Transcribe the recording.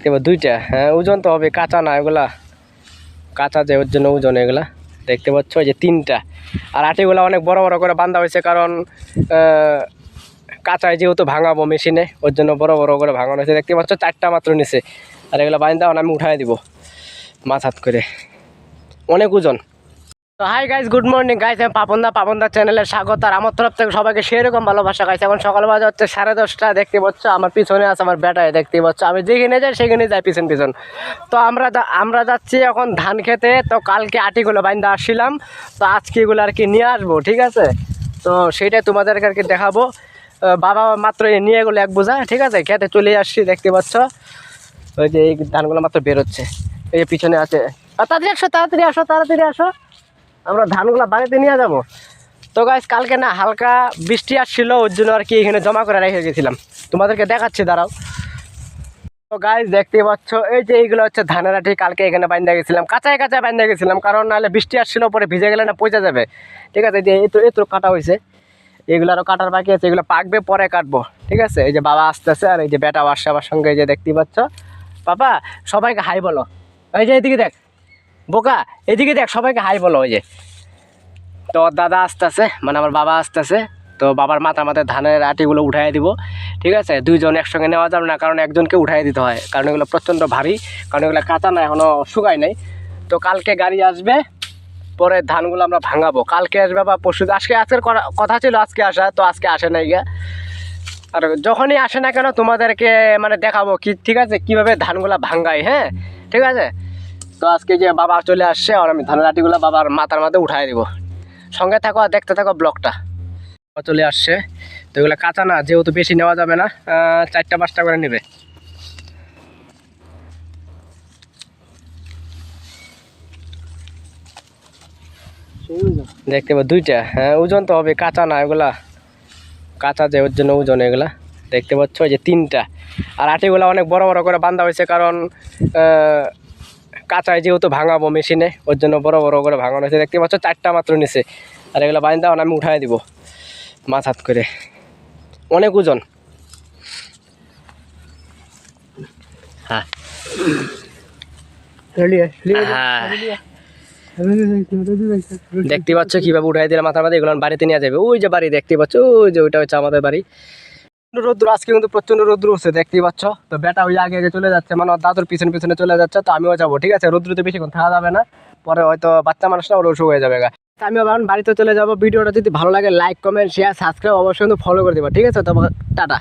দেখতে পাবো দুইটা। হ্যাঁ ওজন তো হবে, কাঁচা না এগুলা, কাঁচা যে ওর জন্য ওজন এগুলা। দেখতে পাচ্ছ যে তিনটা। আর আটিগুলো অনেক বড় বড় করে বাঁধা হয়েছে, কারণ কাঁচায় যেহেতু ভাঙাবো মেশিনে, ওর জন্য বড় বড় করে ভাঙানো হয়েছে। দেখতে পাচ্ছ চারটা মাত্র নিচে। আর এগুলো বাঁধা আমি উঠাই দিব মাথাত করে, অনেক ওজন। তো hi guys, good morning guys, আমি পাপনদা চ্যানেলের স্বাগত। আর আমার তরফ থেকে সবাইকে সেরকম ভালোবাসা গাইছে। এখন সকাল বাজে হচ্ছে 10:30। দেখতে পাচ্ছ আমার পিছনে আছে আমার বেটায়, দেখতে পাচ্ছ আমি যেখানে যাই সেখানে যাই পিছন। তো আমরা যাচ্ছি এখন ধান খেতে। তো কালকে আটিগুলো বাইন্দা আসছিলাম, তো আজকে এগুলো আর কি নিয়ে আসবো, ঠিক আছে। তো সেইটাই তোমাদেরকে আর কি দেখাবো। বাবা মাত্র নিয়ে গেলো এক বোঝা, ঠিক আছে। খেতে চলে আসছি, দেখতে পাচ্ছ ওই যে এই ধানগুলো মাত্র বেরোচ্ছে, এই যে পিছনে আছে। তাড়াতাড়ি আসো, আমরা ধানগুলো বাড়িতে নিয়ে যাব। তো গাইস কালকে না হালকা বৃষ্টি আসছিল, ওর জন্য আর কি এখানে জমা করে রেখে গেছিলাম, তোমাদেরকে দেখাচ্ছি দাঁড়াও। তো গাইস দেখতে পাচ্ছ এই যে এইগুলো হচ্ছে ধানের আটি, কালকে এখানে বাঁধা গেছিলাম, কাঁচায় বাঁধা গেছিলাম, কারণ নাহলে বৃষ্টি আসছিল পরে ভিজে গেলে না পচে যাবে, ঠিক আছে। যে এতো কাটা হয়েছে, এগুলো আরও কাটার বাকি আছে, এগুলো পাকবে পরে কাটবো, ঠিক আছে। এই যে বাবা আসতেছে, আর এই যে বেটা আসছে আমার সঙ্গে, এই যে দেখতে পাচ্ছ। পাপা সবাইকে হাই বলো, এই যে এদিকে দেখ বোকা, এদিকে দেখ, সবাইকে হাই বলো। ওই যে তো দাদা আসতেছে, মানে আমার বাবা আসতেছে। তো বাবার মাথায় ধানের আটিগুলো উঠাই দিব, ঠিক আছে। দুইজন একসঙ্গে নেওয়া যাবে না, কারণ একজনকে উঠাই দিতে হয়, কারণ এগুলো প্রচণ্ড ভারী, কারণ এগুলো কাঁচা না, এখনও শুকায় নাই। তো কালকে গাড়ি আসবে, পরে ধানগুলো আমরা ভাঙাবো। কালকে আসবে বা পরশু, আজকের কথা ছিল আজকে আসা, তো আজকে আসে নাই গিয়া। আর যখনই আসে না কেন তোমাদেরকে মানে দেখাবো কি, ঠিক আছে, কীভাবে ধানগুলো ভাঙাই, হ্যাঁ ঠিক আছে। তো আজকে যে বাবা চলে আসছে, আর আমি ধানের আটিগুলো বাবার মাথার মাঝে উঠাই দিব। সঙ্গে থাকো আর দেখতে থাকো ব্লগটা। চলে আসছে, তো এগুলো কাঁচা না, যেহেতু বেশি নেওয়া যাবে না, 4-5টা করে নেবে। দেখতে পাবো দুইটা। হ্যাঁ ওজন তো হবে, কাঁচা না এগুলা, কাঁচা যে ওর জন্য ওজন এগুলা। দেখতে পাচ্ছ যে তিনটা। আর আটিগুলো অনেক বড় বড় করে বাঁধা হয়েছে, কারণ কাঁচায় যেহেতু ভাঙাবো মেশিনে, ওর জন্য বড় বড় করে ভাঙানো হয়েছে। দেখতে পাচ্ছ চারটা মাত্র নিচে। আর এগুলো বাঁধা আমি উঠাই দিব মাথাত করে, অনেক ওজন। হ্যাঁ দেখতে পাচ্ছ কিভাবে উঠাই দিলে মাথার মাথায়, এগুলো বাড়িতে নিয়ে যাবে। ওই যে বাড়ি দেখতে পাচ্ছ, ওই যে ওইটা হচ্ছে আমাদের বাড়ি। রোদ্র আজকে কিন্তু প্রচন্ড রোদ্র হচ্ছে, দেখতেই পাচ্ছ। তো বেটা ওই আগে চলে যাচ্ছে, মানে দাদুর পিছনে চলে যাচ্ছে। তো আমিও যাবো, ঠিক আছে। রোদ্রতে বেশিক্ষণ থাকা যাবে না, পরে হয়তো বাচ্চা মানুষটা ওর অসুখ হয়ে যাবে। আমি এখন বাড়িতে চলে যাবো। ভিডিওটা যদি ভালো লাগে লাইক কমেন্ট শেয়ার সাবস্ক্রাইব অবশ্যই কিন্তু ফলো করে দেবো, ঠিক আছে। তো টাটা।